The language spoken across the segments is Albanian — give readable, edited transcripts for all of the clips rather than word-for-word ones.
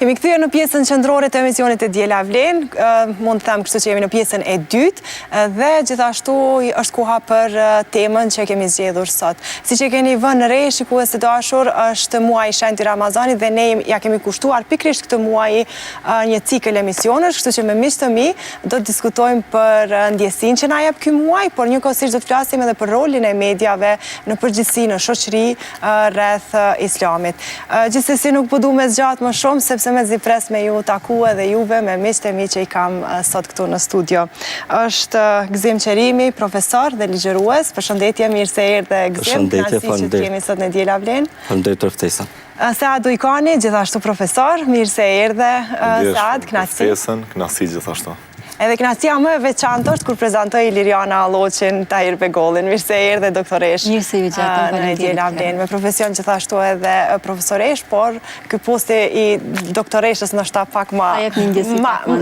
Kemi kthyer në pjesën qendrore të emisionit e Diela Vlen, mund të them kështu që jemi në pjesën e dytë dhe gjithashtu është koha për temën që kemi zgjedhur sot. Siç e keni vënë re, shikues të dashur, është muaji i shenjtë i Ramazanit dhe ne ja kemi kushtuar pikërisht këtë muaj një cikël emisionesh, kështu që me miq të mi do të diskutojmë për ndjesinë që na jep ky muaj, por njëkohësisht do të flasim edhe për rolin e mediave në përgjithësi në shoqëri rreth islamit. Gjithsesi nuk po du me zgjat më shumë, sepse me zipres me ju taku edhe juve me miqtë e mi që i kam sot këtu në studio. Është Gzim Qerimi, profesor dhe ligjërues. Përshëndetje, mirë se erdhe Gzim. Përshëndetje, që të kemi sot në Diela Vlen. Përshëndetje të ftesën. Saad Dujkani, gjithashtu profesor, mirë se erdhe. Saad, knaqësi. Knaqësi gjithashtu. Edhe knaqësia më e veçantë është kur prezantoj Liriana Alloqin, Tahir Begollin. Mirë se erdhe doktoresh. Mirë se ju gjatë në Diela Vlen. Me profesion gjithashtu edhe profesoresh, por ky posti i doktoreshës ndoshta pak më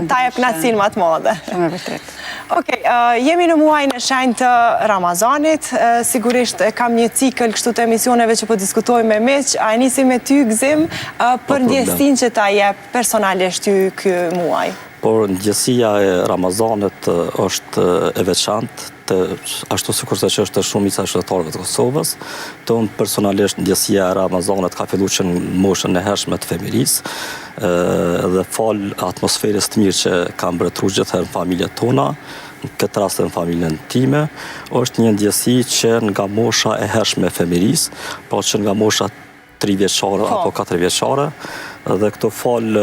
ta jep knaqësinë më të madhe. Shumë e vërtetë. Okej, jemi në muajin e shenjtë të Ramazanit. Sigurisht kam një cikël kështu të emisioneve që po diskutojmë me miq. A e nisim me ty Gzim për ndjesinë që ta jep personalisht ty ky muaj? Por ndjesia e Ramazanit është e veçantë, ashtu sikur se që është shumica e qytetarëve të Kosovës. Tonë personalisht ndjesia e Ramazanit ka filluar që në moshën e hershme të fëmirisë dhe fal atmosferës të mirë që ka mbretëruar gjithherë në familjet tona, në këtë rast në familjen time, është një ndjesi që nga mosha e hershme e fëmirisë, pra që nga mosha 3 vjeçare apo 4 vjeçare, dhe këto falë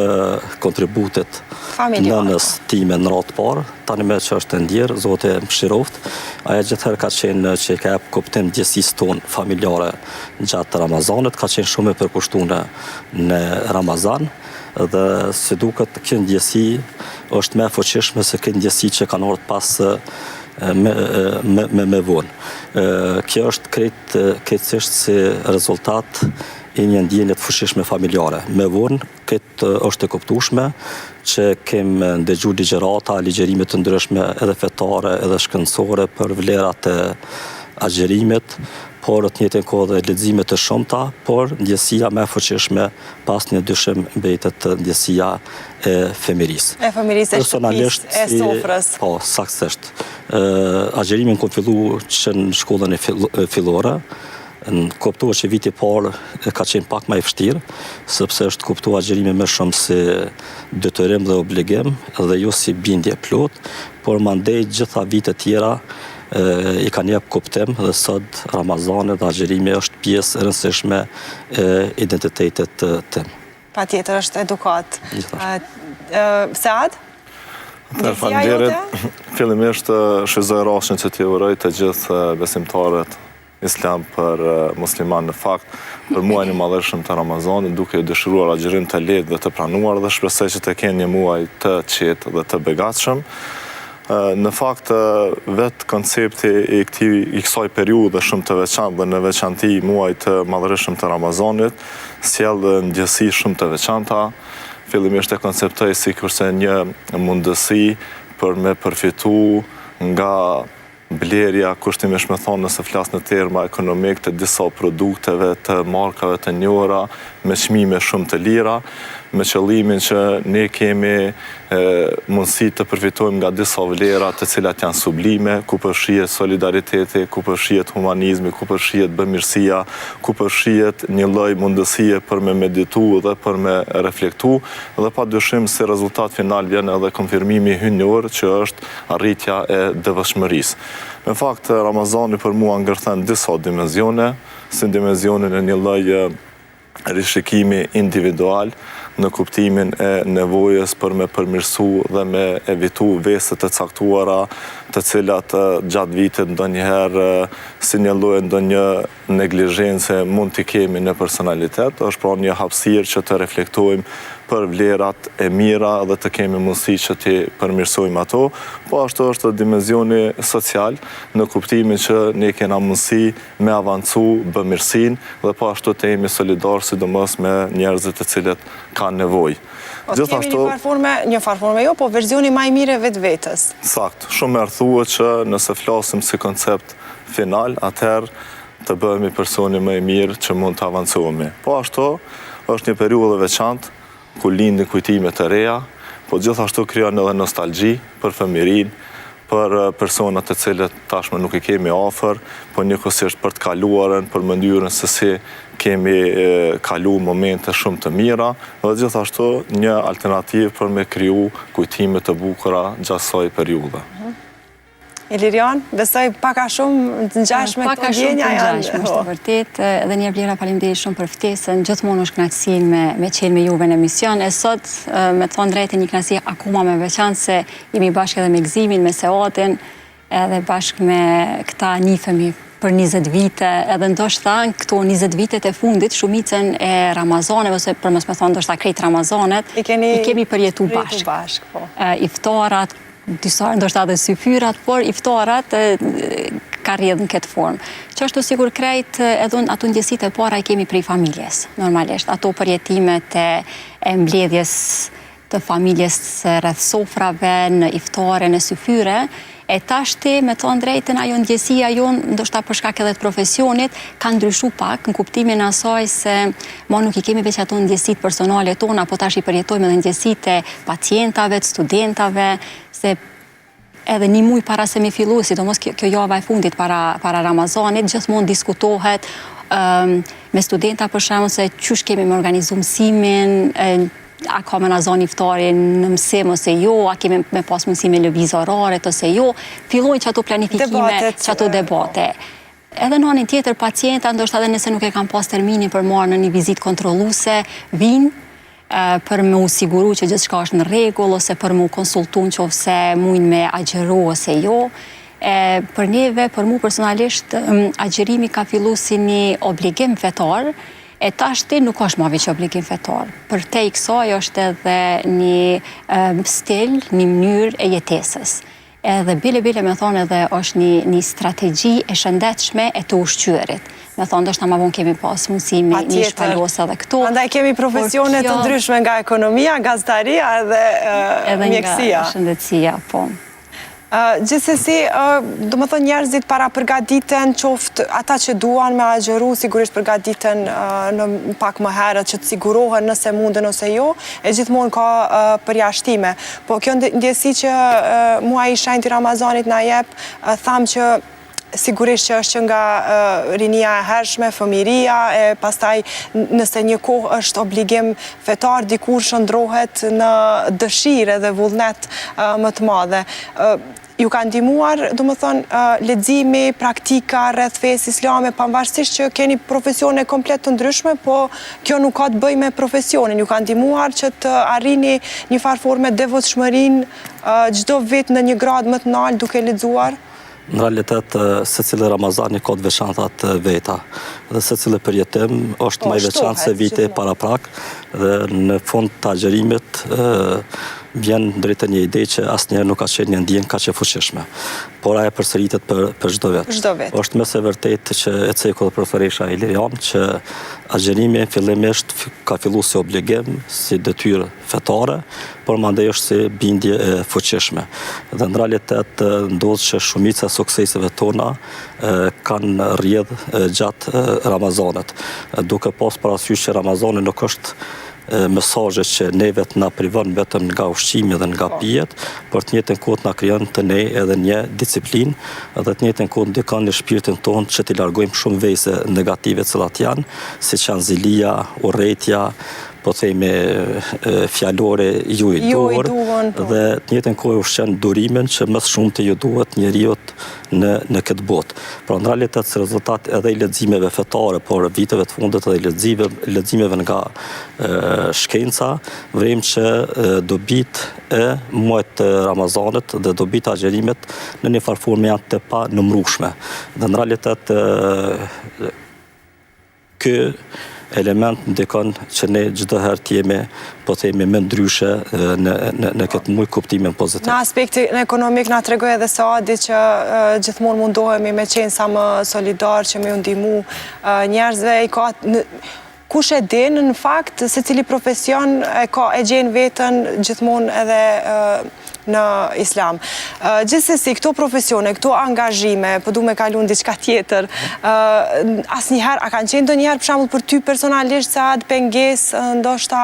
kontributit nënës time në ratë parë, tani me që është të ndjerë, Zote më shiroft, aja gjithherë ka qenë që i ka jep kuptim ndjesisë tonë familjare gjatë Ramazanit, ka qenë shumë e përkushtune në Ramazan, dhe si duket kjo ndjesi është me fuqishme se kjo ndjesi që kanë ardhur pas me vonë. Kjo është krejtësisht si rezultat i një ndjenje të fuqishme familjare. Me vonë, këtë është e kuptueshme që kemë ndëgjuar ligjërata, ligjërime të ndryshme edhe fetare, edhe shkencore për vlerat e agjerimit, por të njëjtën kohë dhe lexime të shumta, por ndjesia më e fuqishme pas një dyshim mbetet ndjesia e fëmirisë. E fëmirisë, e sofrës. Po, saktësisht. Agjerimin kam filluar që në shkollën e fillore. Në kuptuar që viti parë ka qenë pak më i vështirë, sepse është kuptuar agjerimi më shumë si detyrim dhe obligim dhe jo si bindje plot, por mandej gjitha vitet tjera i kanë jep kuptim dhe sot Ramazani dhe agjerimi është pjesë e rëndësishme e identitetit tim. Patjetër është edukat. Saad? Faleminderit. Fillimisht shfrytëzoj rastin që t'ju uroj të gjithë besimtarët islam për musliman në fakt, për muajin e madhëshëm të Ramazanit, duke dëshiruar agjerim të lehtë dhe të pranuar dhe shpresoj që të kenë një muaj të qetë dhe të begatshëm. Në fakt, vetë koncepti i kësaj periudhe shumë të veçantë dhe në veçanti muajit të madhëshëm të Ramazanit sjell ndjesi shumë të veçanta. Fillimisht e konceptoj sikurse një mundësi për me përfitu nga blerja, kushtimisht me thonë nëse flas në terma ekonomik të disa produkteve të markave të njohura me çmime shumë të lira, me qëllimin që ne kemi mundësi të përfitojmë nga disa vlera të cilat janë sublime, ku përfshihet solidariteti, ku përfshihet humanizmi, ku përfshihet bamirësia, ku përfshihet një lloj mundësie për me meditu dhe për me reflektu, dhe padyshim si rezultat final vjen edhe konfirmimi hynor që është arritja e devotshmërisë. Në fakt, Ramazani për mua ngërthen disa dimensione, si dimensionin e një lloj rishikimi individual në kuptimin e nevojës për me përmirësu dhe me evitu veset të caktuara të cilat gjatë vitit ndonjëherë si një lloj ndonjë neglizhence mund t'i kemi në personalitet, është pra një hapësirë që të reflektojmë për vlerat e mira dhe të kemi mundësi që t'i përmirësojmë ato, po ashtu është dimensioni social në kuptimin që ne kena mundësi me avancu bamirësinë dhe po ashtu të jemi solidarë sidomos me njerëzit të cilët kanë nevojë. Kemi një farforme jo, po verzioni më i mirë e vetvetes. Sakt, shumë herë thuhet që nëse flasim si koncept final, atëherë të bëhemi personi më i mirë që mund të avancojmë. Po ashtu është një periudhë e veçantë ku lindin kujtime të reja, po gjithashtu krijon edhe nostalgji për fëmirin, për personat të cilët tashmë nuk i kemi afër, po njëkohësisht për të kaluarën, për mënyrën se si kemi kalu momente shumë të mira, dhe gjithashtu një alternativë për me kriju kujtime të bukura gjatë asaj periudhe. Ilirian, besoj paka shumë të ngjashme këto ndjenja janë. Paka shumë të ngjashme, është vërtet. Edhe një Vlera, faleminderit shumë për ftesën. Gjithmonë është kënaqësi me qenë me juve në emision. E sot, me të thonë drejtë, një kënaqësi akoma me veçantë se jemi bashkë edhe me Gëzimin, me Seatin, edhe bashkë me këta nifemi për 20 vite, edhe ndoshta këto 20 vitet e fundit, shumicën e Ramazaneve, ose për mos me thonë ndoshta krejt Ramazanet, i kemi përjetu bashkë. Iftarat, disa ndoshta edhe syfyrat, por iftarat ka rrjedhë në këtë formë. Që është sigur krejt edhe ato ndjesitë e para i kemi prej familjes, normalisht. Ato përjetimet e mbledhjes të familjes rreth sofrave, në iftare, në syfyre, e tashti, me thonë drejtën, ajo ndjesia jonë, ndoshta për shkak edhe të profesionit, ka ndryshu pak, në kuptimin asaj se ma nuk i kemi veç ato ndjesit personale tona, po tash i përjetojmë edhe ndjesit e pacientave, të studentave, se edhe një muj para se me fillu, sidomos kjo java e fundit para Ramazanit, gjithmonë diskutohet me studenta për shembull se qysh kemi me organizu mësimin, a ka me na zoni iftarin në mësim ose jo, a kemi me pas mundësi me lëviz oraret ose jo, fillojnë që ato planifikime, që ato debate. Edhe në anën tjetër, pacienta, ndoshta edhe nëse nuk e kam pas terminin për marrë në një vizit kontrolluse, vinë për me u siguru që gjithçka është në rregull, ose për me u konsultu në qofse mujnë me agjeru ose jo. Për neve, për mu personalisht, agjerimi ka fillu si një obligim fetar, e tashti nuk është ma veç obligim fetar. Për te i kësaj është edhe një stil, një mënyrë e jetesës. Edhe bile me thonë edhe është një strategji e shëndetshme e të ushqyerit. Me thonë, do shta ma vonë kemi pas mundësi një shpalose edhe këto. Andaj kemi profesionet të ndryshme nga ekonomia, gazetaria edhe mjekësia. Edhe nga shëndetësia, po. Gjithsesi, do më thonë njerëzit para përgatiten, qoftë ata që duan me agjeru, sigurisht përgatiten në pak më herët që të sigurohen nëse mundën ose jo, e gjithmonë ka përjashtime. Po kjo ndjesi që mua i shenjti Ramazanit na jep, tham që sigurisht që është që nga rinia e hershme, fëmiria, e pastaj nëse një kohë është obligim fetar, dikur shëndrohet në dëshire dhe vullnet më të madhe. Ju ka ndihmuar, do më thonë, leximi, praktika rreth fesë islame, pavarësisht që keni profesione komplet të ndryshme, po kjo nuk ka të bëjë me profesionin. Ju ka ndihmuar që të arrini një farë forme devotshmërinë çdo vit në një grad më të lartë duke lexuar? Në realitet, se cilë Ramazani ka të veçantat veta, dhe se cilë përjetim është më i veçantë se vite para prak, dhe në fund të agjerimit vjen drejtë një ide që asnjëherë nuk ka qenë një ndjenjë kaq e fuqishme, por ajo përsëritet për çdo vit. Është mëse vërtet që e ceku dhe profesoresha Ilirian që agjerimi fillimisht ka filluar si obligim, si detyrë fetare, por mandej është si bindje e fuqishme. Dhe në realitet ndodh që shumica e sukseseve tona kanë rrjedhë gjatë Ramazanit, duke pas parasysh që Ramazani nuk është mesazhe që neve të na privon vetëm nga ushqimi dhe nga pijet, por të njëjtën kohë na krijon të ne edhe një disiplinë, dhe të njëjtën kohë ndikon në shpirtin tonë që t'i largojmë shumë vese negative cilat janë, siç janë zilia, urrëtia, po themi fjalore ju i duhur, dhe të njëjtën kohë ushqen durimin që më shumë të ju duhet njeriut në këtë botë. Pra në realitet si rezultat edhe i leximeve fetare, por viteve të fundit edhe leximeve nga shkenca, vrim që dobit e muajit të Ramazanit dhe dobit e agjerimit në një farë forme janë të pa nëmrueshme. Dhe në realitet ky element ndikon që ne çdo herë të jemi, po themi, më ndryshe në këtë muj kuptimin pozitiv. Në aspektin ekonomik na tregoi edhe Saadi që gjithmonë mundohemi me qenë sa më solidar që me u ndihmu njerëzve, kush e din në fakt se cili profesion e gjen veten gjithmonë edhe në islam. Gjithsesi, këto profesione, këto angazhime, po du me kalu në diçka tjetër, asnjëherë, a kanë qenë ndonjëherë për shembull për ty personalisht sa atë pengesë ndoshta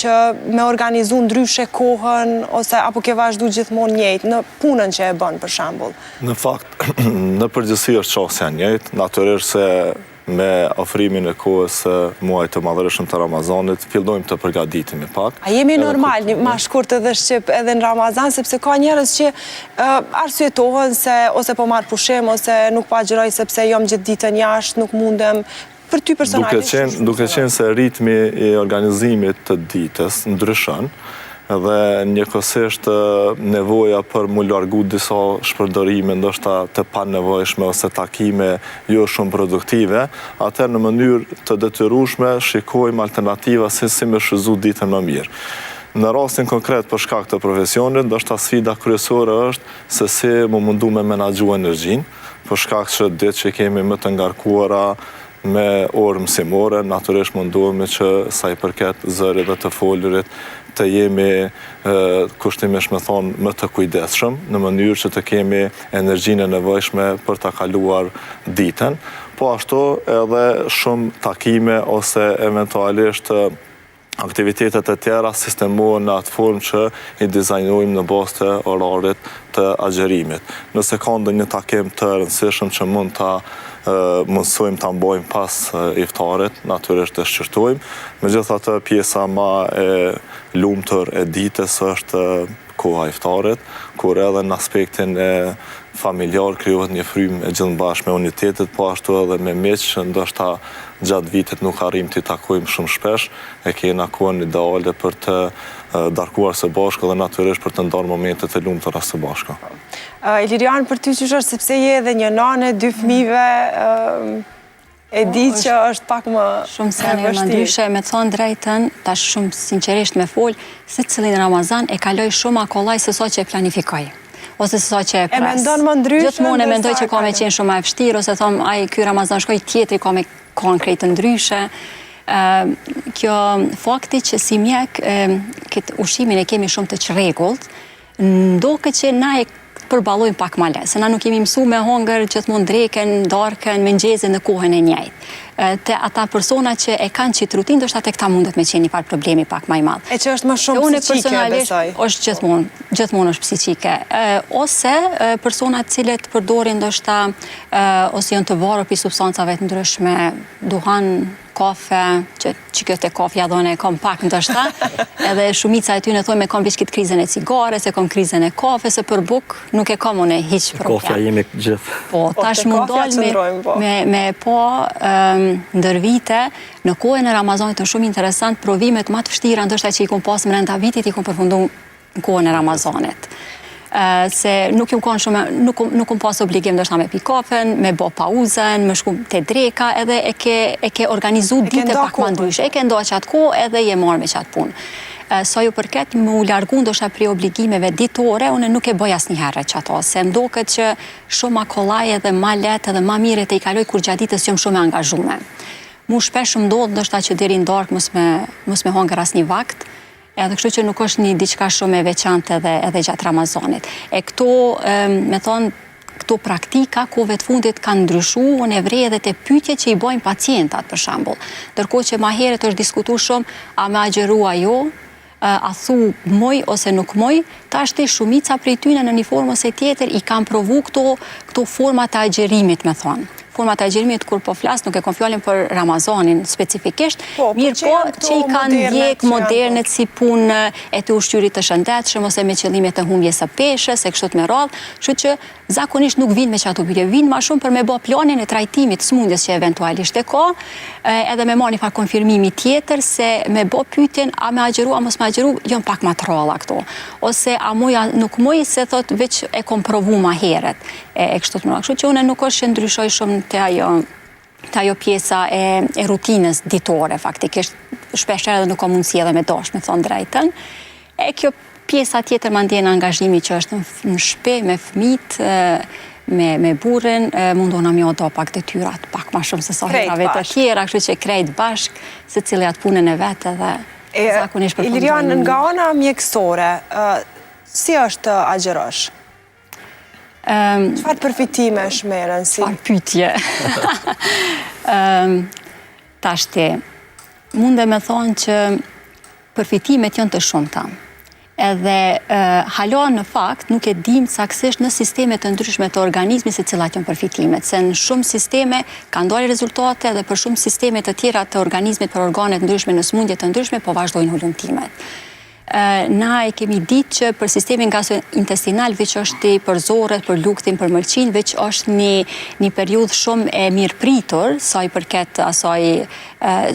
që me organizu ndryshe kohën ose apo ke vazhdu gjithmonë njëjtë në punën që e bën për shembull? Në fakt, në përgjithësi është çështja e njëjtë, natyrisht se me ofrimin e kohës muajit të madhërishëm të Ramazanit, fillojmë të përgatitemi pak. A jemi normal, ma shkurt edhe shqip edhe në Ramazan, sepse ka njerëz që arsyetohen se ose po marr pushim, ose nuk po agjëroj sepse jam gjithë ditën jashtë, nuk mundem. Për ty personalisht? Duke qenë se ritmi i organizimit të ditës ndryshon, dhe njëkohësisht nevoja për mu largu disa shpërdorime ndoshta të panevojshme ose takime jo shumë produktive, atëherë në mënyrë të detyrueshme shikojmë alternativa si me shfrytzu ditën më mirë. Në rastin konkret për shkak të profesionit, ndoshta sfida kryesore është se si mu mundu me menaxhu energjinë, për shkak që ditë që kemi më të ngarkuara me orë mësimore, natyrisht munduemi që sa i përket zërit dhe të folurit të jemi kushtimisht me thonë më të kujdesshëm në mënyrë që të kemi energjinë e nevojshme për ta kaluar ditën, po ashtu edhe shumë takime ose eventualisht aktivitetet e tjera sistemohen në atë formë që i dizajnojmë në bazë të orarit të agjerimit. Nëse ka ndonjë takim të rëndësishëm që mund ta mësojmë ta mbajmë pas iftarit, natyrisht të shqyrtojmë. Megjithatë, pjesa më e lumtur e ditës është koha e iftarit, kur edhe në aspektin e familjar krijohet një frymë e gjithëmbashme me unitetit, po ashtu edhe me miq që ndoshta gjatë vitit nuk arrim të takojmë shumë shpesh, e kena kohën ideale për të darkuar së bashku dhe natyrisht për të ndarë momentet e lumtura së bashku. Ilirian, për ty qysh është sepse je edhe një nane, 2 fëmijëve, e di që është pak më shumë se në ndryshe, me thonë drejtën, tash shumë sinqerisht me fol, se cilin Ramazan e kaloj shumë akollaj se sa që e planifikoj. Ose se sa që e pres. E mendon më ndryshe? Gjithmonë e mendoj që ka me qenë shumë e vështirë, ose thom, ai ky Ramazan shkoj tjetri, ka me konkret ndryshe. Kjo fakti që si mjek, këtë ushimin e kemi shumë të çrregullt, ndoket që na e përballojmë pak ma lehtë, se na nuk kemi mësu me hongër gjithmonë drekën, darkën, mëngjezin në kohën e njëjtë. Te ata persona që e kanë qitë rutinë, ndoshta tek ta mundet me qenë një farë problemi pak më i madh. E që është më shumë psiqike, besoj. Është gjithmonë është psiqike. Ose persona të cilët përdorin ndoshta ose janë të varur për substancave të ndryshme, duhan, kafe, që kjo te kafja dhone e kom pak ndoshta, edhe shumica e ty në thojmë e kom vishkit krizën e cigares, e kom krizën e kafe, se për buk nuk e kom unë hiq problem. Kafja jemi gjithë. Po, tash mundol me po ndër vite, në kohën e Ramazanit është shumë interesant, provimet më të vështira ndoshta që i kom pas brenda vitit i kom përfundu në kohën e Ramazanit. Se nuk kom pas obligim ndoshta me pi kafen, me bë pauzën, me shku te dreka, edhe e ke organizu ditë pak më ndryshe, e ke nda qatë kohë edhe je marrë me qatë punë. Sa ju përket më u largu ndoshta prej obligimeve ditore, unë nuk e bëj asnjëherë çato, se ndoket që shumë akollaj edhe ma lehtë edhe ma mirë të i kaloj kur gjatë ditës jam shumë e angazhuar. Mu shpesh më ndodh ndoshta që deri në darkë mos me hongër asnjë vakt, edhe kështu që nuk është një diçka shumë e veçantë edhe gjatë Ramazanit. E këto, me thonë, këto praktika, kohëve të fundit kanë ndryshu, unë e vrej edhe të pyetje që i bojnë pacientat, për shembull. Ndërkohë që ma herët është diskutuar shumë, a me agjerua jo, a thu moj ose nuk moj, ta është shumica prej tyne në një formë ose tjetër i kanë provu këto format e agjerimit, me thonë. Format e agjerimit kur po flas, nuk e kom fjalën për Ramazanin specifikisht, mirë po që i kanë ndjek modernet si punë e të ushqyrit të shëndetshëm ose me qëllime të humbjes së peshës, e kështu me radhë, kështu që zakonisht nuk vinë me çato pyetje, vinë më shumë për me bë planin e trajtimit të smundjes që eventualisht e ka, edhe me marrë një farë konfirmimi tjetër se me bë pyetjen a me agjeru a mos me agjeru, janë pak më të rralla këto. Ose a muja nuk muj se thot veç e kom provu më herët. E kështu të më kështu që unë nuk është që ndryshoj shumë të ajo pjesa e rutinës ditore, faktikisht, shpesh edhe nuk ka mundësi edhe me dash, me thonë drejtën. E kjo pjesa tjetër më ndjen angazhimi që është në shtëpi me fëmijët, me burrin, mundona mi o do pak detyrat, pak ma shumë se sa herave të tjera, kështu që krejt bashk, se cilë atë punën e vetë dhe zakonisht përfundojnë. Ilirian, nga ana mjekësore, Si është të agjerosh? Çfarë përfitime shmerën? Çfarë pyetje? Tashti, mund me thonë që përfitimet janë të shumta. Edhe hala në fakt nuk e dim saksisht në sisteme të ndryshme të organizmit se cilat janë përfitimet, se në shumë sisteme kanë dalë rezultate dhe për shumë sisteme të tjera të organizmit për organet ndryshme në smundje të ndryshme po vazhdojnë hulumtimet. Na e kemi ditë që për sistemin gastrointestinal veç është për zorët, për luktin, për mëlçin, veç është një periudhë shumë e mirë pritur, sa i përket asaj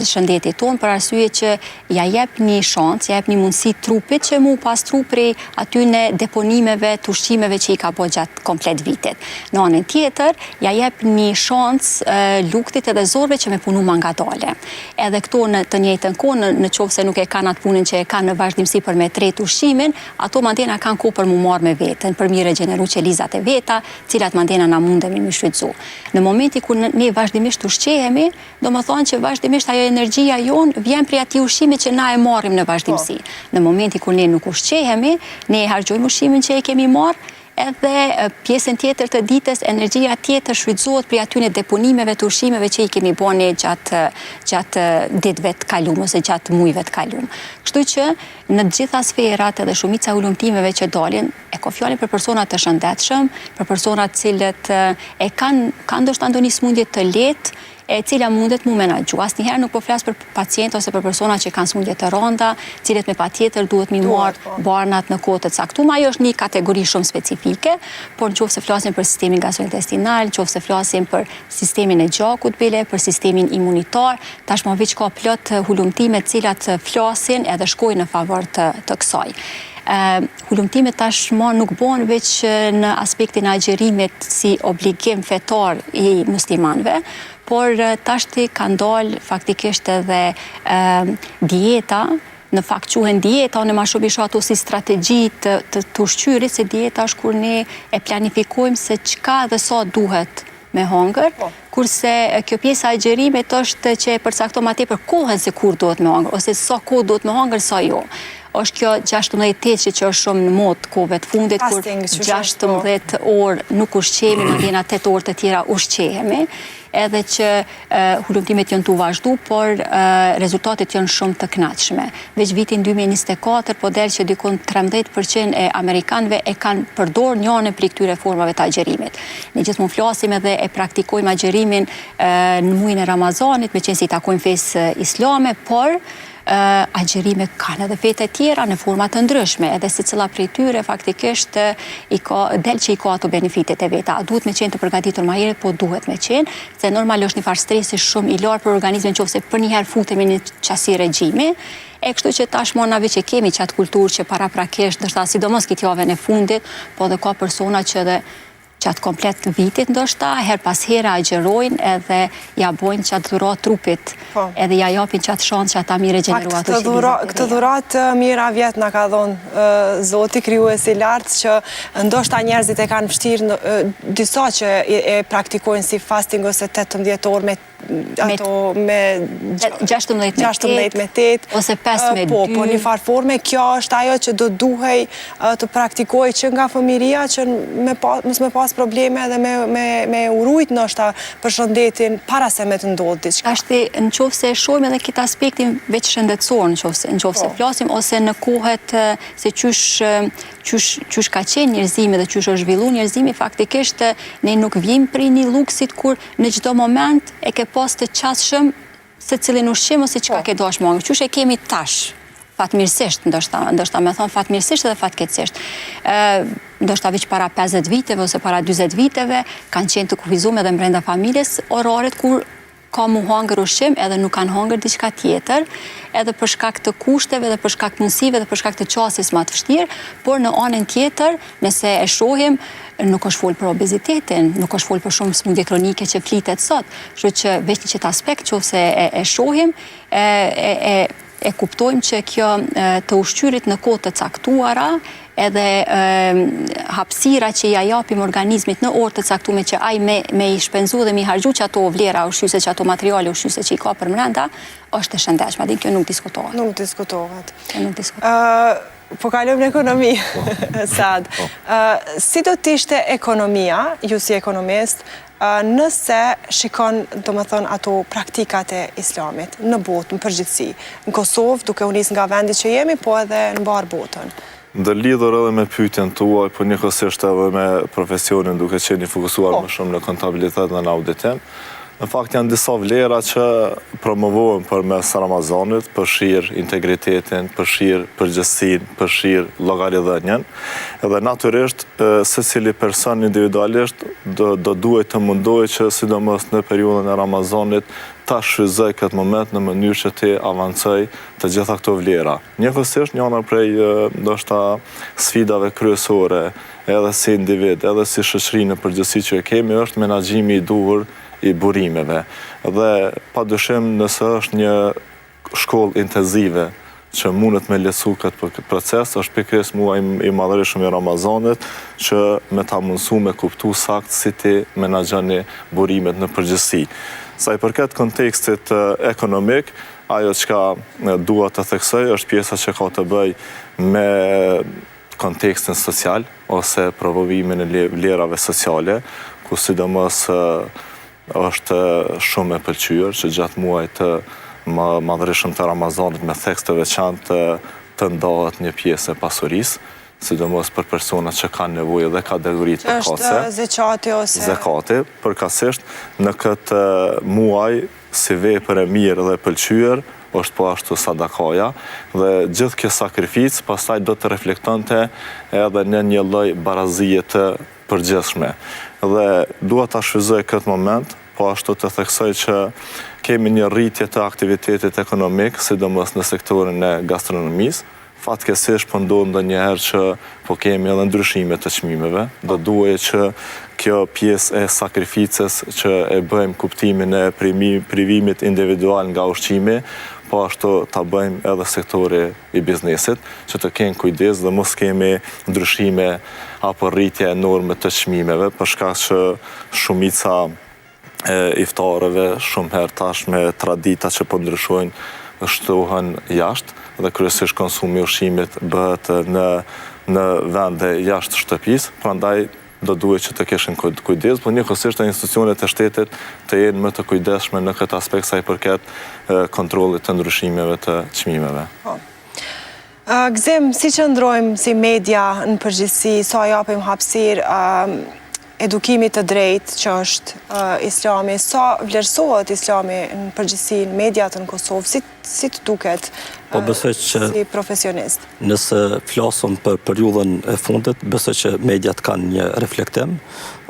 shëndetit tonë, për arsye që ja jep një shans, ja jep një mundësi trupit që mu pastru prej aty në deponimeve, të ushqimeve që i ka bo gjatë komplet vitit. Në anën tjetër, ja jep një shans luktit edhe zorëve që me punu ma ngadale. Edhe këto në të njëjtën kohë, në qoftë se nuk e kanë atë punën që e kanë në vazhdimsi për me tretë ushqimin, ato mandena kanë kohë për mu marrë me vetën, për mi regeneru qelizat e veta, cilat mandena na mundemi me shfrytzu. Në momenti kur ne vazhdimisht ushqehemi, do më thonë që vazhdimisht ajo energjia jonë vjen prej atij ushqimi që na e marrim në vazhdimsi. Në momenti kur ne nuk ushqehemi, ne e harxojmë ushqimin që e kemi marrë, edhe pjesën tjetër të ditës, energjia tjetër shfrytëzohet prej atyne deponimeve të ushqimeve që i kemi bone gjatë ditëve të kaluam ose gjatë mujve të kaluam. Kështu që në të gjitha sferat edhe shumica ulumtimeve që dalin, e ka fjalën për persona të shëndetshëm, për persona të cilët e kanë ndoshta ndonjë smundje të lehtë, e cila mundet mu menaxhu. Asnjëherë nuk po flas për pacientë ose për persona që kanë smundje të rënda, cilët me patjetër duhet mi marrë barnat në kohë të caktuara. Ajo është një kategori shumë specifike, por nëse flasim për sistemin gastrointestinal, nëse flasim për sistemin e gjakut bile, për sistemin imunitar, tashmë veç ka plot hulumtime të cilat flasin edhe shkojnë në favor të kësaj. Hulumtimet tashmë nuk bën veç në aspektin e agjerimit si obligim fetar i muslimanëve, por tashti kanë dalë faktikisht edhe dieta, në fakt quhen dieta, unë ma shumë isha ato si strategji të ushqyrit, se dieta është kur ne e planifikojmë se çka dhe sa duhet me hongër, kurse kjo pjesa e agjerimit është që e përcakton më tepër kohën se kur duhet me hongër, ose sa kohë duhet me hongër, sa jo. Është kjo 16 që është shumë në mod kohëve të fundit, kur 16 orë nuk ushqehemi, madje 8 orë të tjera ushqehemi, edhe që hulumtimet janë të vazhdu, por rezultatet janë shumë të kënaqshme. Veç vitin 2024, po del që dikon 13% e amerikanëve e kanë përdorur njërin prej këtyre formave të agjerimit. Ne gjithmonë flasim edhe e praktikojmë agjerimin në muajin e Ramazanit, meqense i takojmë fesë islame, por agjerime kanë edhe vete tjera në forma të ndryshme, edhe secila prej tyre faktikisht del që i ka ato benefitet e veta. A duhet me qenë të përgatitur ma herët, po duhet me qenë, se normal është një farë stresi shumë i larë për organizmin, qofse për njëherë futemi një qasi regjimi, e kështu që tashmë na veç e kemi qatë kulturë që paraprakisht, ndoshta sidomos këtë javën e fundit, po dhe ka persona që edhe qatë komplet vitit ndoshta, her pas hera agjerojnë edhe ja bojnë qatë dhurat trupit, edhe ja japin qatë shansë që ata mi regeneru ato qelizat. Këtë dhurat mira vjet na ka dhonë Zoti krijuesi i lartë, që ndoshta njerëzit e kanë vështirë, disa që e praktikojnë si fasting ose 18 orë me 16 me 8 ose 5 me 2. Po një farë forme, kjo është ajo që do duhej të praktikoj që nga fëmiria, që mos me pas probleme dhe me urujt ndoshta për shëndetin para se me të ndodhë diçka. Ashti në qofë se shohim edhe këtë aspektin veç shëndetësor, në qofë se flasim, ose në kohet se qysh ka qenë njerëzimi dhe qysh është zhvillu njerëzimi, faktikisht ne nuk vjim për një luksit kur në çdo moment e ke pas të qasshëm se cilin ushqim ose çka ke dash mangë. Qysh e kemi tash, fatmirësisht, ndoshta me thonë fatmirësisht edhe fatkeqësisht. Ndoshta veç para 50 viteve ose para 40 viteve kanë qenë të kufizuar edhe brenda familjes oraret kur ka mu hangër ushqim edhe nuk kanë hangër diçka tjetër, edhe për shkak të kushteve dhe për shkak mundësive dhe për shkak të qasjes më të vështirë, por në anën tjetër, nëse e shohim, nuk është folë për obezitetin, nuk është folë për shumë smundje kronike që flitet sot, kështu që veç një qëtë aspekt që ose e shohim, e kuptojmë që kjo të ushqyrit në kohë të caktuara, edhe hapësira që ja japim organizmit në orë të caktume që ai me i shpenzu dhe me i harxhu që ato vlera ushqyse, që ato materiale ushqyse që i ka për mrenda, është e shëndetshme, dhe kjo nuk diskutohet. Nuk diskutohet. Po kalojmë në ekonomi, Sad. Si do t'ishte ekonomia, ju si ekonomist, nëse shikon, do më thënë, ato praktikat e islamit në botë, në përgjithësi, në Kosovë, duke u nisë nga vendi që jemi, po edhe në barë botën? Ndë lidhur edhe me pyetjen tuaj, po njëkohësisht edhe me profesionin duke qenë fokusuar më shumë në kontabilitet dhe në auditim. Në fakt janë disa vlera që promovohen përmes Ramazanit, përfshir integritetin, përfshir përgjegjësinë, përfshir llogaridhënien. Edhe natyrisht secili person individualisht do duhet të mundohej që sidomos në periudhën e Ramazanit ta shfrytëzoj këtë moment në mënyrë që të avancoj të gjitha këto vlera. Njëkohësisht njëra prej ndoshta sfidave kryesore edhe si individ, edhe si shoqëri në përgjithësi që e kemi është menaxhimi i duhur i burimeve. Dhe padyshim nëse është një shkollë intensive që mundet me lecu këtë proces, është pikërisht muaji i madhërisëm i Ramazanit që me ta mundësu me kuptu sakt si ti menaxhoni burimet në përgjithësi. Sa i përket kontekstit ekonomik, ajo çka dua të theksoj është pjesa që ka të bëj me kontekstin social ose promovimin e vlerave sociale, ku sidomos është shumë e pëlqyer që gjatë muajit të madhërisëm të Ramazanit me theks të veçantë të ndahet një pjesë e pasurisë, sidomos për personat që kanë nevojë dhe kategori të përkatëse. Është zekati ose Zekati, përkatësisht në këtë muaj si vepër e mirë dhe pëlqyer është po ashtu sadakaja dhe gjithë kjo sakrificë pastaj do të reflektonte edhe në një lloj barazie të përgjithshme. Dhe dua ta shfrytëzoj këtë moment, po ashtu të theksoj që kemi një rritje të aktivitetit ekonomik, sidomos në sektorin e gastronomisë. Fatkeqësisht po ndodh ndonjëherë që po kemi edhe ndryshime të çmimeve. Do duhet që kjo pjesë e sakrificës që e bëjmë kuptimin e privimit individual nga ushqimi, po ashtu ta bëjmë edhe sektori i biznesit, që të kenë kujdes dhe mos kemi ndryshime apo rritje enorme të çmimeve, për shkak që shumica e iftarëve shumë herë tash me tradita që po ndryshojnë shtohen jashtë dhe kryesisht konsumi i ushqimit bëhet në vende jashtë shtëpisë, prandaj do duhet që të kishin kujdes, por njëkohësisht institucionet e shtetit të jenë më të kujdesshme në këtë aspekt sa i përket kontrollit të ndryshimeve të çmimeve. Gzim, si qëndrojmë si media në përgjithësi, sa japim hapësirë edukimit të drejtë që është islami, sa vlerësohet islami në përgjithësi në mediat në Kosovë, si të duket si profesionist? Nëse flasëm për periudhën e fundit, besoj që mediat kanë një reflektim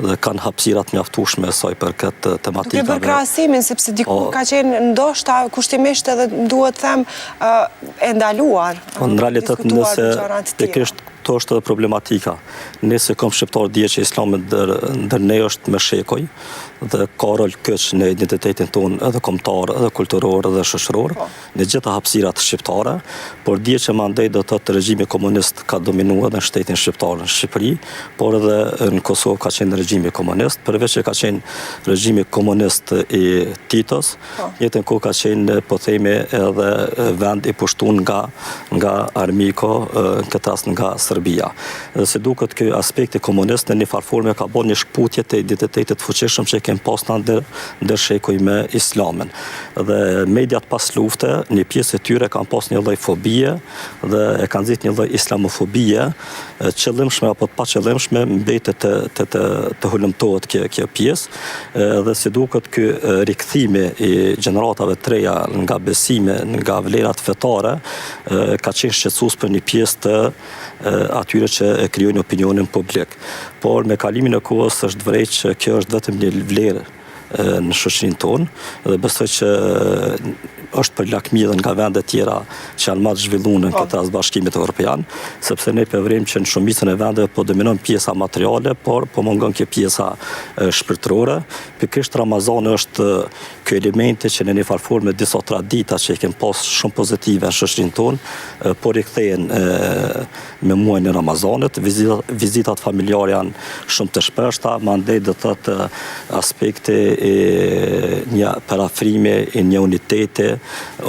dhe kanë hapësirat mjaftueshme sa i përket tematikave. Duke bërë krahasimin, sepse diku ka qenë ndoshta kushtimisht edhe duhet të them e ndaluar. Në realitet nëse pikërisht to është edhe problematika. Nëse kom shqiptar dje që islami ndër ne është me shekuj dhe ka rol kyç në identitetin tonë edhe kombëtar, edhe kulturor, edhe shoqëror, në gjitha hapësirat shqiptare, por dje që mandej do të thotë regjimi komunist ka dominuar në shtetin shqiptar në Shqipëri, por edhe në Kosovë ka qenë regjimi komunist, përveç që ka qenë regjimi komunist i Titos, njëjtën kohë ka qenë po themi edhe vend i pushtuar nga Armiko, në këtë rast nga Serbia. Dhe se duket ky aspekti komunist në një farforme ka bërë një shkputje të identitetit fuqishëm që kemi pas ndër shekuj me islamin. Dhe mediat pas lufte, një pjesë e tyre kanë pas një lloj fobie dhe e kanë nxit një lloj islamofobie, qëllimshme apo të paqëllimshme, mbetet të hulumtohet kjo pjesë dhe si duket ky rikthimi i gjeneratave të reja nga besime, nga vlerat fetare, ka qenë shqetësues për një pjesë të atyre që e krijojnë opinionin publik. Por me kalimin e kohës është vërejtë që kjo është vetëm një vlerë në shoqërinë tonë dhe besoj që është për lakmi edhe nga vende tjera që janë më të zhvilluar në këtë rast Bashkimit Evropian, sepse ne përvrim që në shumicën e vendeve po dominon pjesa materiale, por po mungon kjo pjesa shpirtërore. Pikërisht Ramazani është ky elementi që në një farforme disa tradita që i kemi pas shumë pozitive në shoqërinë tonë, por i kthehen me muajin e Ramazanit. Vizitat familjare janë shumë të shpeshta, mandej do thotë aspekti i një parafrime, një unitete,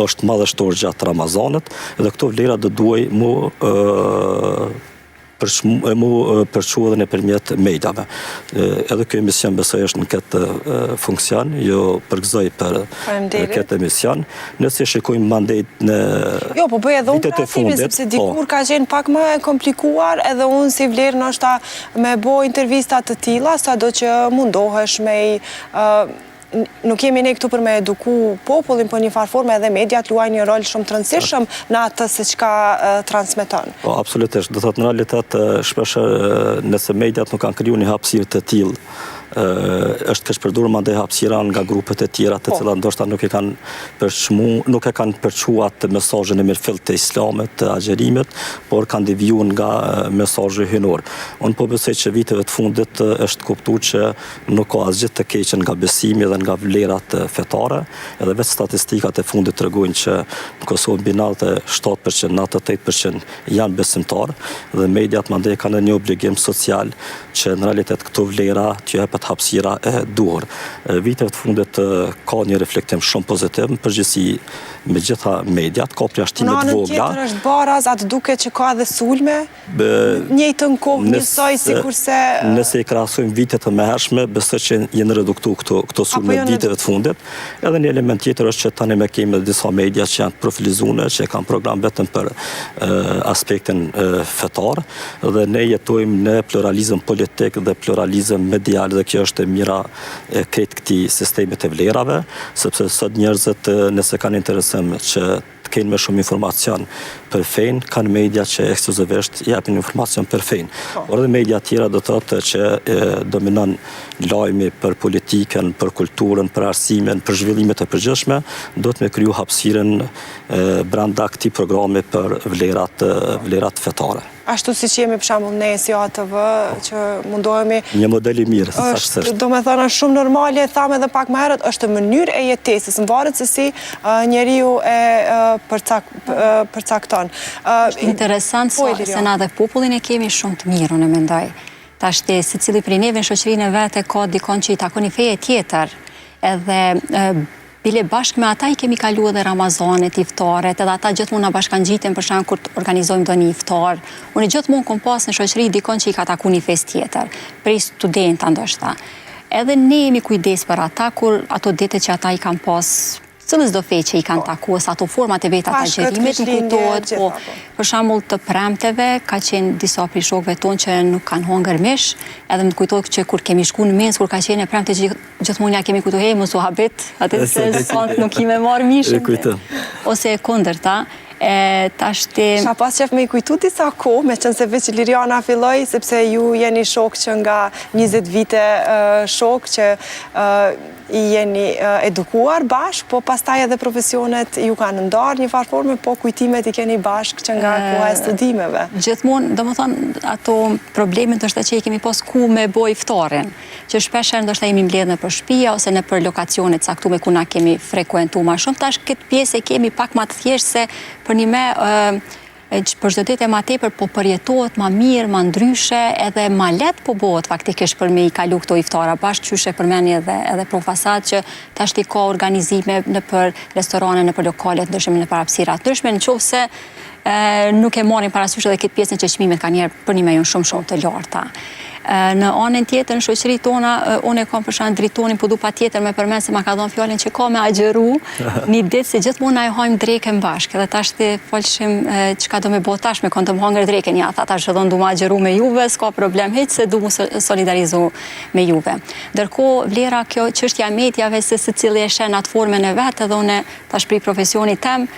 është madhështor gjatë Ramazanit, edhe këto vlera do duaj mu përqua dhe nëpërmjet mediave. Edhe kjo emision besoj është në këtë funksion, jo përgëzoj për këtë emision. Nëse shikojmë mandejt në Jo, po bëj edhe unë parafrime, sepse dikur ka qenë pak më komplikuar, edhe unë si vlerë nështë me bo intervistat të tilla, sado që mundohesh me nuk jemi ne këtu për me eduku popullin, për një farë forme edhe mediat luaj një rol shumë të rëndësishëm në atë se çka transmeton. Po, absolutisht. Do thotë në realitet shpesh nëse mediat nuk kanë kriju një hapësirë të tillë, është keq përdorur mandej hapësira nga grupet e tjera të cilat ndoshta nuk e kanë përçuar atë mesazhin e mirëfillt të Islamit, të agjerimit, por kanë devijuar nga mesazhi hynor. Unë po besoj që viteve të fundit është kuptuar që nuk ka asgjë të keq nga besimi dhe nga vlerat fetare, edhe vetë statistikat e fundit tregojnë që në Kosovë mbi 97%, 98% janë besimtar dhe mediat mandej kanë një obligim social që në realitet këto vlera të jepet hapësira e duhur. Viteve të fundit ka një reflektim shumë pozitiv në përgjithësi me gjitha mediat, ka përjashtime të vogla. Në anën tjetër është baraz, atë duket që ka dhe sulme, njëjtën kohë njësoj sikurse... Nëse i krahasojmë vitet të mëhershme, besoj që jenë reduktu këto sulme viteve të fundit. Edhe një element tjetër është që tani me kemi disa media që janë profilizuar, që kanë program vetëm për aspektin fetar, dhe ne jetojmë në pluralizëm politik dhe pluralizëm medial, dhe kjo është e mira kretë këtij sistemit të vlerave, sepse sot njerëzit nëse kanë interesim që të kenë më shumë informacion për fein, kanë media që ekskluzivisht japin informacion për fein. Por edhe media tjera do të thotë që dominon lajmi për politikën, për kulturën, për arsimin, për zhvillimet e përgjithshme, do të me kriju hapësirën brenda këtij programi për vlerat fetare. Ashtu si që jemi për shembull ne si ATV, që mundohemi... Një model i mirë, saktësisht. Do me thënë, është shumë normale, thamë edhe pak më herët, është mënyrë e jetesës, në varet se si njeriu e përcakton. Është interesant se na dhe popullin e kemi shumë të mirë, unë e mendoj. Tashti, secili prej neve në shoqërinë e vet ka dikon që i takon një feje tjetër, edhe bile bashkë me ata i kemi kalu edhe Ramazanet, iftaret, edhe ata gjithmonë na bashkangjiten për shkak kur organizojmë ndonjë iftar. Unë gjithmonë kom pas në shoqëri dikon që i ka taku një fest tjetër, prej studenta ndoshta. Edhe ne jemi kujdes për ata kur ato ditë që ata i kanë pas cilës do fej që i kanë taku, sa ato format e veta të agjerimit në kujtohet, po për shembull të premteve, ka qenë disa prej shokëve tonë që nuk kanë hongër mish, edhe më kujtohet që kur kemi shku në mes, kur ka qenë e premte që gjithmonë ja kemi kujtohet, mos u habit, atë se sot nuk i me marë mishën, ose e kundërta. Isha pas qef me i kujtu disa ko, me qënë se veç Liriana filloj, sepse ju jeni shok që nga 20 vite shok që i jeni edukuar bashk, po pastaj edhe profesionet ju kanë ndarë një farë forme, po kujtimet i keni bashk që nga koha e studimeve. Gjithmonë, do më thonë, ato problemet është që i kemi pas ku me boj iftarin, që shpesher ndoshta jemi mbledhë në për shtëpia ose në për lokacionet caktume ku na kemi frekuentu ma shumë, tash këtë pjesë e kemi pak ma të thjesht se për një me për çdo ditë ma tepër po përjetohet ma mirë, ma ndryshe, edhe ma let po bëhet faktikisht për me i kalu këto iftara bashkë, qyshe përmeni edhe profasat që tashti ka organizime në për restorane, në për lokalet, ndryshme në për hapësira ndryshme, në qoftë se nuk e marrin parasysh edhe këtë pjesën që çmimet ka njerë për një me ju shumë të larta. Në anën tjetër, në shoqëri tona, unë e kam përshan dritonin, po du pa tjetër me përmen se ma ka dhënë fjallin që ka me agjeru një ditë se gjithmonë na e hajmë dreken bashkë, edhe tash të folshim që ka do me bo tash me konë të më hangër dreken, ja, tash edhe du ma agjeru me juve, s'ka problem heq se du mu solidarizu me juve. Ndërko, vlera kjo çështja mediave se secili e shen atë formën e vetë, edhe unë tash pri profesionit tem,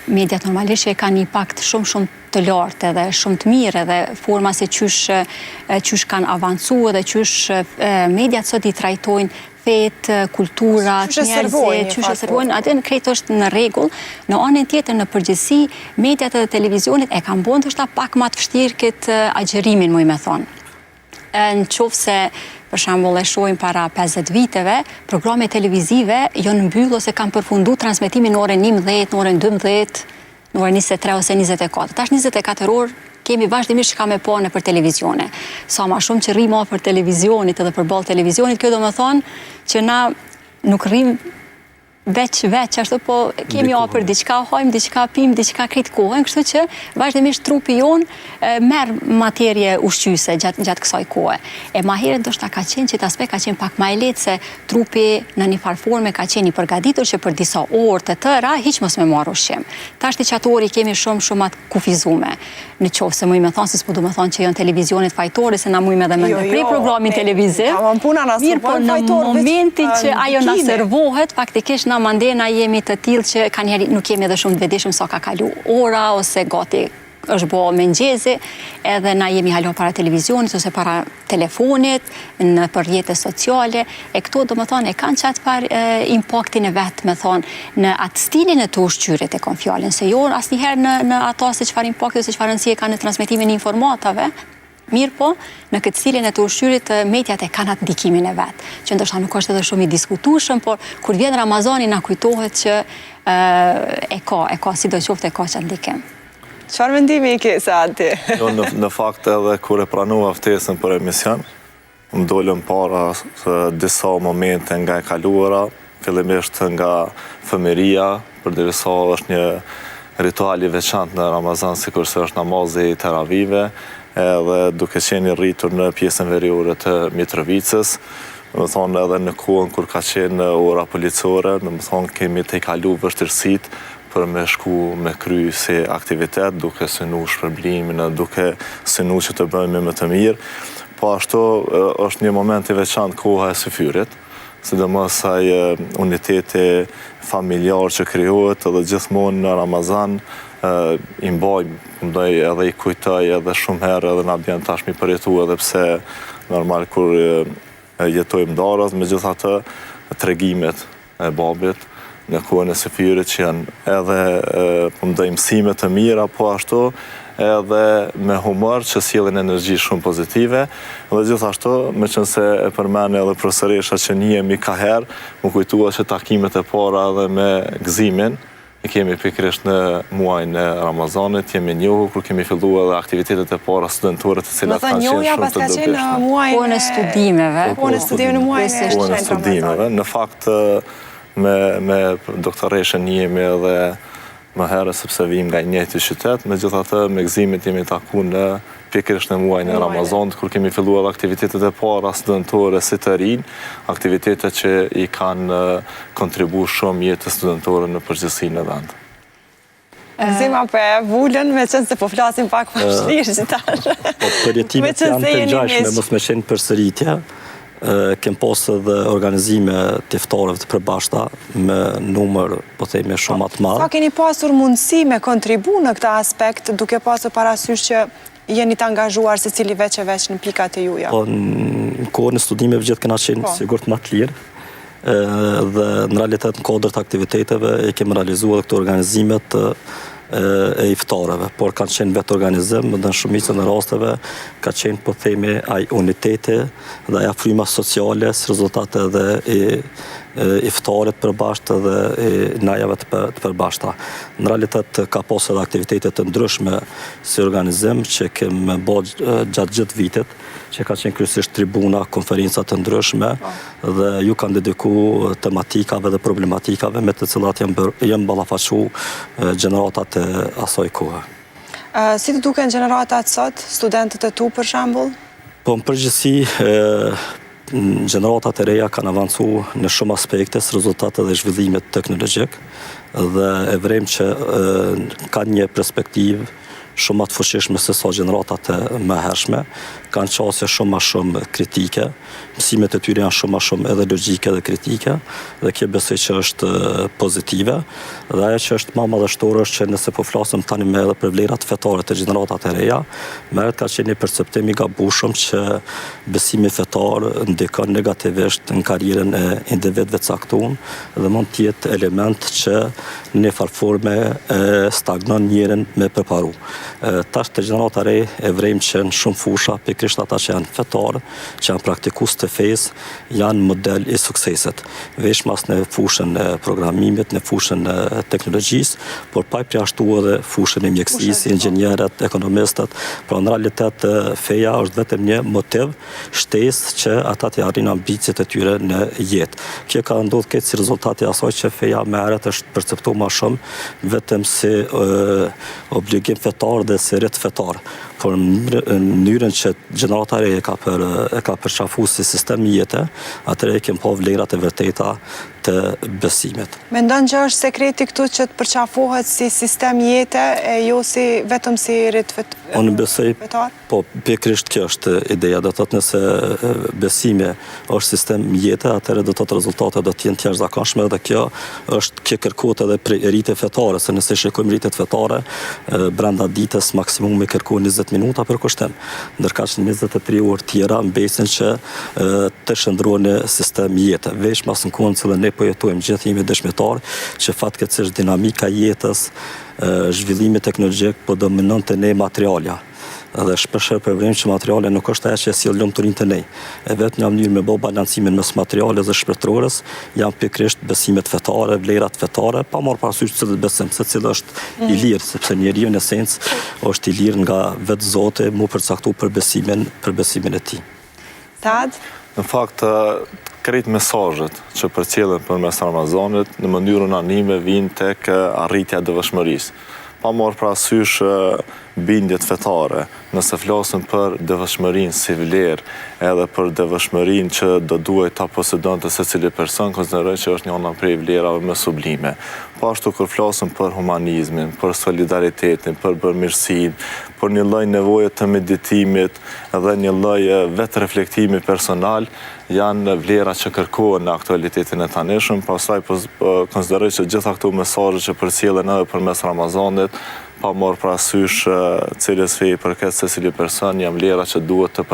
mediat normalisht e ka një impakt shumë të lartë edhe shumë të mirë edhe forma se qysh kanë avancu edhe qysh mediat sot i trajtojnë fetë, kulturat, njerëzit, qysh e servojnë, atë në krejt është në rregull. Në anën tjetër në përgjithësi, mediat edhe televizionit e kanë bënë ndoshta pak më të vështirë këtë agjerimin, muj me thonë. Në qoftë se për shembull e shohim para 50 viteve, programe televizive janë mbyllur ose kanë përfundu transmetimin në orën 11, në orën 12, në orën 23 ose 24. Tash 24 orë kemi vazhdimisht që ka me pa në për televizione. Sa ma shumë që rrim afër televizionit edhe përballë televizionit, kjo do me thonë që na nuk rrim veç, ashtu po kemi për diçka hojmë, diçka pim, diçka kritikohem, kështu që vazhdimisht trupi jonë merr materje ushqyese gjatë kësaj kohe. E ma herët ndoshta ka qenë që aspekt ka qenë pak më e lehtë se trupi në një farë forme ka qenë i përgatitur që për disa orë të tëra hiç mos me marr ushqim. Tash ti çatori kemi shumë atë kufizume. Në qoftë se më thon se s'po do të thonë që janë televizionit fajtori se na mujmë edhe me ndërprej programin televiziv. Mirë, po në momentin që ajo na servohet, faktikisht na mandena jemi të tillë që kanjëherë nuk kemi edhe shumë të vetëdijshëm sa ka kalu ora ose gati është bo mëngjezi, edhe na jemi halo para televizionit ose para telefonit, për rrjetet sociale, e këto do më thonë e kanë qatë par impaktin e vetë, me thonë, në atë stilin e të ushqyrit e kon fjallin, se jo asnjëherë në ato se çfarë impakti ose çfarë rëndësie ka në transmetimin e informatave, mirë po, në këtë cilin e të ushqyrit, mediat e kanë atë ndikimin e vetë, që ndoshta nuk është edhe shumë i diskutueshëm, por kur vjen Ramazani na kujtohet që e ka sidoqoftë e ka qatë ndikim. Çfarë mendimi ke sa ti? Jo, në fakt edhe kur e pranova ftesën për emision, më dolën para disa momente nga e kaluara, fillimisht nga fëmijëria, përderisa është një ritual i veçantë në Ramazan, sikurse është namazi i teravive, edhe duke qenë rritur në pjesën veriore të Mitrovicës, do të thonë edhe në kohën kur ka qenë ora policore, do të thonë kemi të kalu vështirësitë për me shku me kry si aktivitet, duke synu shpërblimin, duke synu që të bëjmë më të mirë. Po ashtu është një moment i veçantë koha e syfyrit, sidomos ai uniteti familjar që krijohet edhe gjithmonë në Ramazan i mbajmë, edhe i kujtoj edhe shumë herë edhe na bjen tash mi përjetu edhe pse normal kur jetojmë darës, megjithatë tregimet e babit në kohën e syfyrit që janë edhe mësime të mira, po ashtu edhe me humor që sjellin energji shumë pozitive, dhe gjithashtu me qenë se e përmend edhe profesoresha që njihemi ka herë, më kujtua që takimet e para edhe me gëzimin i kemi pikërisht në muajin e Ramazanit, jemi njohur kur kemi filluar edhe aktivitetet e para studentore të cilat kanë qenë shumë të dobishme. Kohën e studimeve. Kohën e studimeve në muajin e Ramazanit. Në fakt me doktoreshën jemi edhe më herë sepse vim nga njëjti qytet, megjithatë me gëzimit jemi taku në pikërisht në muajin e Ramazanit, kur kemi filluar aktivitetet e para studentore si të rinj, aktivitete që i kanë kontribuar shumë jetës studentore në përgjithësinë e vendit. Zima për vullën, me qënë se po flasim pak më shlirë që tash. Për jetimet janë të ngjashme, mos me qenë përsëritje, kem posë dhe organizime të iftarëve të përbashkëta me numër, po themi, shumë atë madh. Sa keni pasur mundësi me kontribu në këtë aspekt, duke pasur parasysh që jeni të angazhuar se cili veç në pikat e juja? Po, në kohën e studimeve gjithë kena qenë sigurt më të lirë, dhe në realitet në kodrë të aktiviteteve e kemi realizuar këto organizimet e iftarëve, por kanë qenë vetë organizim, dhe në shumicën e rasteve ka qenë, po themi, ai uniteti dhe aja fryma sociale si rezultate dhe iftarit përbashkët dhe najave të përbashkëta. Në realitet ka pasur edhe aktivitete të ndryshme si organizim që kemi bërë gjatë gjithë vitit, që ka qenë kryesisht tribuna, konferencat të ndryshme dhe ju kanë dediku tematikave dhe problematikave me të cilat janë ballafaqu gjeneratat e asaj kohe. Si të duken gjeneratat sot, studentët e tu për shembull? Po në përgjithësi gjeneratat e reja kanë avancu në shumë aspekte së rezultate dhe zhvillimit teknologjik dhe e vrem që kanë një perspektivë shumë atë fuqishme se sa gjeneratat e më hershme, kanë qasje shumë ma shumë kritike, mësimet e tyre janë shumë ma shumë edhe logjike dhe kritike, dhe kjo besoj që është pozitive, dhe ajo që është ma madhështore është që nëse po flasëm tani me edhe për vlerat fetare të gjeneratat e reja, merret ka qenë një perceptim i gabueshëm që besimi fetar ndikon negativisht në karrierën e individëve të caktuar dhe mund të jetë element që në farë forme stagnon njerin me përparu. Tash të gjenerata re e vrejmë që në shumë fusha, pikrisht ata që janë fetarë, që janë praktikues të fesë, janë model i suksesit. Veç mas në fushën e programimit, në fushën e teknologjisë, por pa i përjashtuar edhe fushën e mjekësisë, inxhinierët, ekonomistët. Pra në realitet feja është vetëm një motiv, shtesë që ata të arrin ambicjet e tyre në jetë. Kjo ka ndodhur këtë si rezultati i asaj që feja më herët është perceptuar më shumë vetëm si obligim fetar dhe si rit fetar. Por në mënyrën që gjenerata e re e ka përqafuar si sistem jete, atëherë e kemi pa vlerat e vërteta të besimit. Mendon që është sekreti këtu që të përqafohet si sistem jete e jo si vetëm si rit fetar? Unë besoj, po, pikrisht kjo është ideja, do të thotë nëse besimi është sistem jete, atëherë do të thotë rezultatet do të jenë të jashtëzakonshme dhe kjo kërkohet edhe për rritje fetare, se nëse shikojmë rritjet fetare, brenda ditës maksimum e kërkohen 20 minuta për kushtim, ndërka që 23 orë tjera mbesin që të shndrohen në sistem jete. Veç mas në kohën që ne po jetojmë gjithë jemi dëshmitar që fatkeqësisht dinamika jetës, zhvillimi teknologjik po dominon të ne materialja. Dhe shpeshherë problem që materiale nuk është ajo që sjell lumturinë të ne. E vetëm një mënyrë me bë balancimin mes materiales dhe shpirtërores janë pikërisht besimet fetare, vlerat fetare, pa marrë parasysh cilët besim, secili është i lirë, sepse njeriu në esencë është i lirë nga vetë Zoti, mu përcaktu për besimin e tij. Tad? Në fakt, krejt mesazhet që përcjellen përmes Ramazanit në mënyrë unanime vijnë tek arritja e devotshmërisë. Pa marrë parasysh bindjet fetare, nëse flasim për devotshmërinë si vlerë, edhe për devotshmërinë që do duhet ta posedonte secili person, konsideroj që është njëna prej vlerave më sublime. Po ashtu kur flasim për humanizmin, për solidaritetin, për bërmirësinë, për një lloj nevoje të meditimit dhe një lloj vetë reflektimi personal, janë vlera që kërkohen në aktualitetin e tanishëm, pastaj konsideroj që gjitha këto mesazhe që përcjellen edhe përmes Ramazanit, pa marrë parasysh cilës fe i përket secili person, janë vlera që duhet të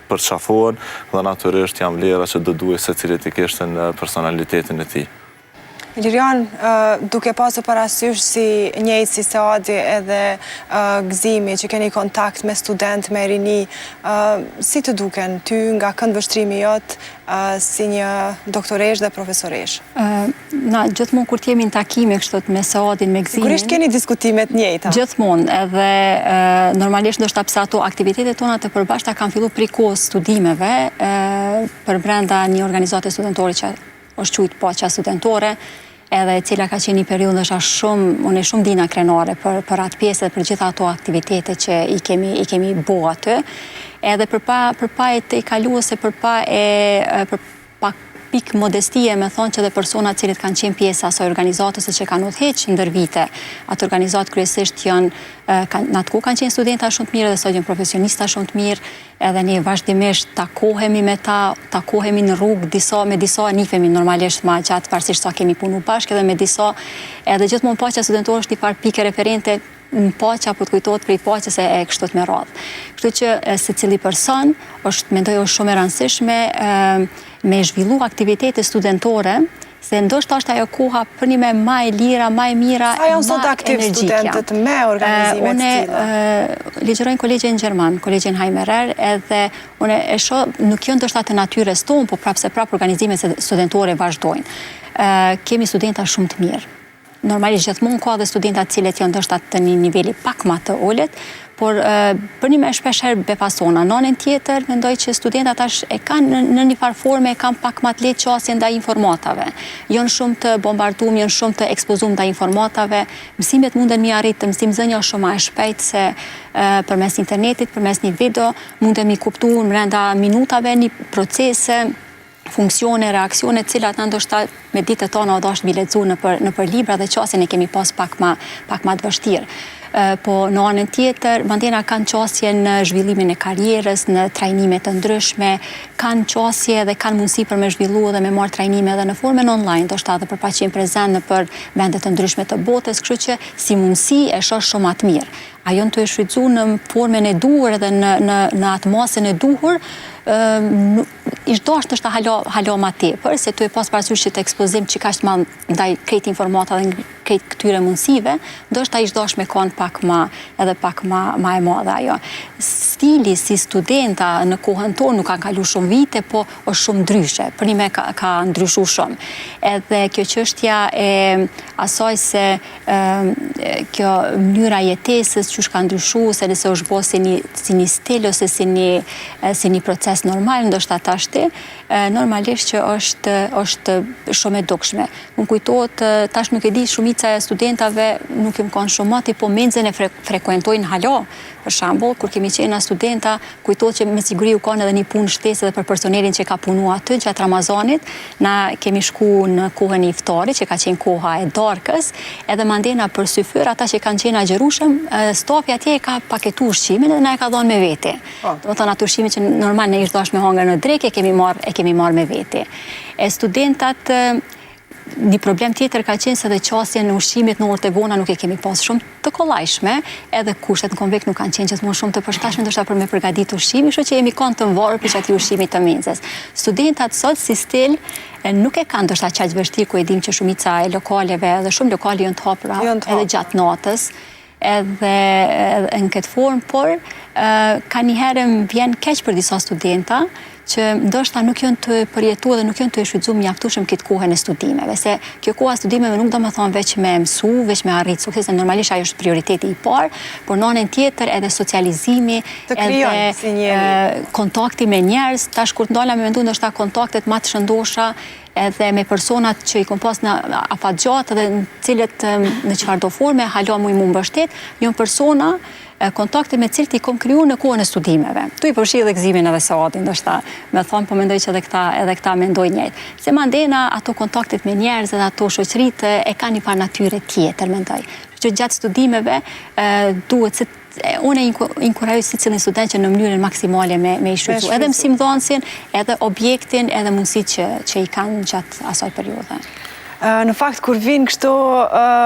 përqafohen dhe natyrisht janë vlera që do duhet secili të kishte në personalitetin e tij. Lirian, duke pasur parasysh si njëjtë si Saadi edhe Gëzimi që keni kontakt me student, me rini, si të duken ty nga këndvështrimi jot si një doktoresh dhe profesoresh? Na, gjithmonë kur t'jemi në takime kështot me Saadin, me Gëzimin... Sigurisht keni diskutimet njëjta? Gjithmonë, edhe normalisht ndoshta pse ato aktivitetet tona të përbashkëta kanë filluar prej kohës studimeve për brenda një organizate studentore që është quajtur Paqja Studentore, edhe cila ka qenë një periudhë unë shumë dina krenare për atë pjesë dhe për gjitha ato aktivitete që i kemi bo aty. Edhe përpa e të i kaluese, përpa pikë modestie me thonë që dhe personat cilët kanë qenë pjesë asoj organizatës që kanë udhëheqë ndër vite. Atë organizatë kryesisht janë, në atë ku kanë qenë studenta shumë të mirë dhe sot janë profesionista shumë të mirë, edhe ne vazhdimisht takohemi me ta, takohemi në rrugë, me disa nifemi normalisht ma gjatë parsisht sa kemi punu bashkë edhe me disa, edhe gjithmonë Paqja Studentore është një farë pike referente në Paqja po të kujtohet prej Paqjes e kështot me radhë. Kështu që secili person mendoj është shumë e rëndësishme me zhvillu aktivitete studentore, se ndoshta është ajo koha për një me maj lira, maj mira, sa janë sot aktiv studentët me organizimet tilla? Unë ligjerojnë kolegjin Gjerman, kolegjin Heimerer, edhe unë e shoh nuk janë ndoshta të natyrës tonë, po prapë organizimet studentore vazhdojnë. Kemi studenta shumë të mirë. Normalisht gjithmonë ka dhe studentat cilët janë ndoshta të një niveli pak më të ulët, por për një me shpeshherë befasona. Në anën tjetër, mendoj që studentat e kanë në një farë forme, e kanë pak më të lehtë qasje ndaj informatave. Janë shumë të bombardum, janë shumë të ekspozum ndaj informatave. Mësimet munden mi arritë, mësimzënja shumë më shpejt se përmes internetit, përmes një video, munden mi kuptu në brenda minutave një procese, funksione, reaksione, cilat në ndoshta me ditët tona o dashtë mi lexu në për libra dhe qasjen e kemi pas pak ma të vështirë. Po në anën tjetër, mandena kanë qasje në zhvillimin e karierës, në trajnime të ndryshme, kanë qasje dhe kanë mundësi për me zhvillu dhe me marrë trajnime edhe në formën online, do shta dhe për pa qenë prezent në për vendet të ndryshme të botës, kështu që si mundësi e shoh shumë atë mirë. Ajo në të e shfrytzu në formën e duhur edhe në atë masën e duhur, ishtë është halo ma tepër, se tu e pas parasysh që të ekspozim që ka shtë ma ndaj krejt informata dhe krejt këtyre mundësive, do është ta ishtë me konë pak ma e madhe ajo. Stili si studenta në kohën tonë nuk kanë kalu shumë vite, po është shumë ndryshe, për një me ka ndryshu shumë. Edhe kjo çështja e asaj se kjo mënyra jetesës që ka ndryshu, se nëse është bo si një stil ose si një proces normal, ndoshta tashti, normalisht që është shumë e dukshme. Më kujtohet, tash nuk e di, shumica e studentave nuk im kanë shumë mati, po menxen e frekuentojnë halo. Për shembull, kur kemi qenë studenta, kujtohet që me siguri u kanë edhe një punë shtesë edhe për personelin që ka punu aty gjatë Ramazanit. Na kemi shku në kohën e iftarit, që ka qenë koha e darkës, edhe mandena për syfyr, ata që kanë qenë agjerueshëm, stafi atje e ka paketu ushqimin edhe na e ka dhënë me vete. Do të thonë atë ushqimin që normal ne ishte dashur me hongër në drekë, e kemi marrë me vete. Studentat një problem tjetër ka qenë se dhe qasje në ushqimit në orët e vona nuk e kemi pas shumë të kollajshme, edhe kushtet në konvekt nuk kanë qenë gjithmonë shumë të përshtatshme, ndoshta për me përgatitur ushqimi, kështu që jemi kanë të varur për çati ushqimit të menxes. Studentat sot si stil nuk e kanë ndoshta qaq vështirë, ku e dim që shumica e lokaleve edhe shumë lokale janë të hapura edhe gjatë natës, edhe në këtë formë, por ka njëherë vjen keq për disa studenta që ndoshta nuk janë të përjetuar dhe nuk janë të shfrytzuar mjaftueshëm këtë kohën e studimeve, se kjo koha e studimeve nuk do të thonë veç me mësu, veç me arrit sukses, normalisht ajo është prioriteti i parë, por në anën tjetër edhe socializimi, edhe kontakti me njerëz, tash kur ndala me mendu ndoshta kontaktet më të shëndosha edhe me personat që i kom pas në afatgjat dhe në cilët në çfarëdo forme halo mu i mbështet, janë persona kontakte me cilët i kom kriju në kohën e studimeve. Tu i përfshi edhe gëzimin edhe Saadin, ndoshta me thonë, po mendoj që edhe këta mendoj njëjtë. Se mandena ato kontaktet me njerëz edhe ato shoqëritë e ka një par natyre tjetër, mendoj. Që gjatë studimeve duhet se unë inkurajoj si cilin student që në mënyrën maksimale me i shfrytzu edhe mësimdhënësin, edhe objektin, edhe mundësit që i kanë gjatë asaj periudhe. Në fakt, kur vinë kështu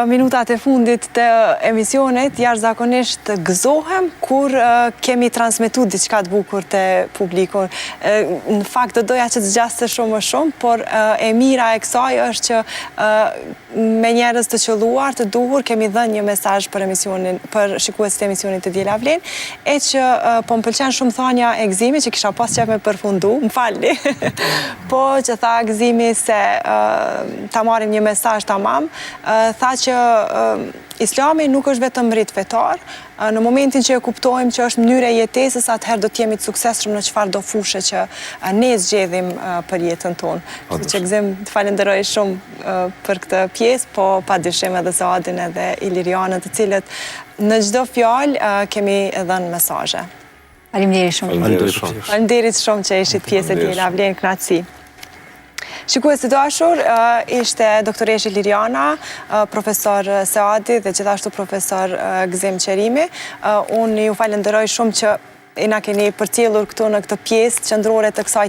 minutat e fundit të emisionet, jashtëzakonisht gëzohem kur kemi transmetu diçka të bukur të publikun. Në fakt, do doja që të zgjaste shumë më shumë, por e mira e kësaj është që me njerëz të qelluar, të duhur, kemi dhënë një mesazh për emisionin, për shikuesit e emisionit të Djela Vlen, e që po më pëlqen shumë thënia e Gëzimit, që kisha pas qef me përfundu, më falni, po që tha Gëzimi se ta marrim një mesazh tamam, tha që Islami nuk është vetëm rit fetar, në momentin që e kuptojmë që është mënyra e jetesës, atëherë do të jemi të suksesshëm në çfarëdo fushë që ne zgjedhim për jetën tonë. Kështu që Gëzim, të falenderoj shumë për këtë pjesë, po padyshim edhe Saadin edhe Ilirianën, të cilët në çdo fjalë kemi dhënë mesazhe. Faleminderit shumë. Faleminderit shumë që ishit pjesë e Djela Vlen, kënaqësi. Shikues të dashur, ishte doktoresha Iliriana, profesor Saadi dhe gjithashtu profesor Gëzim Qerimi. Unë ju falenderoj shumë që na keni përcjellur këtu në këtë pjesë qendrore të kësaj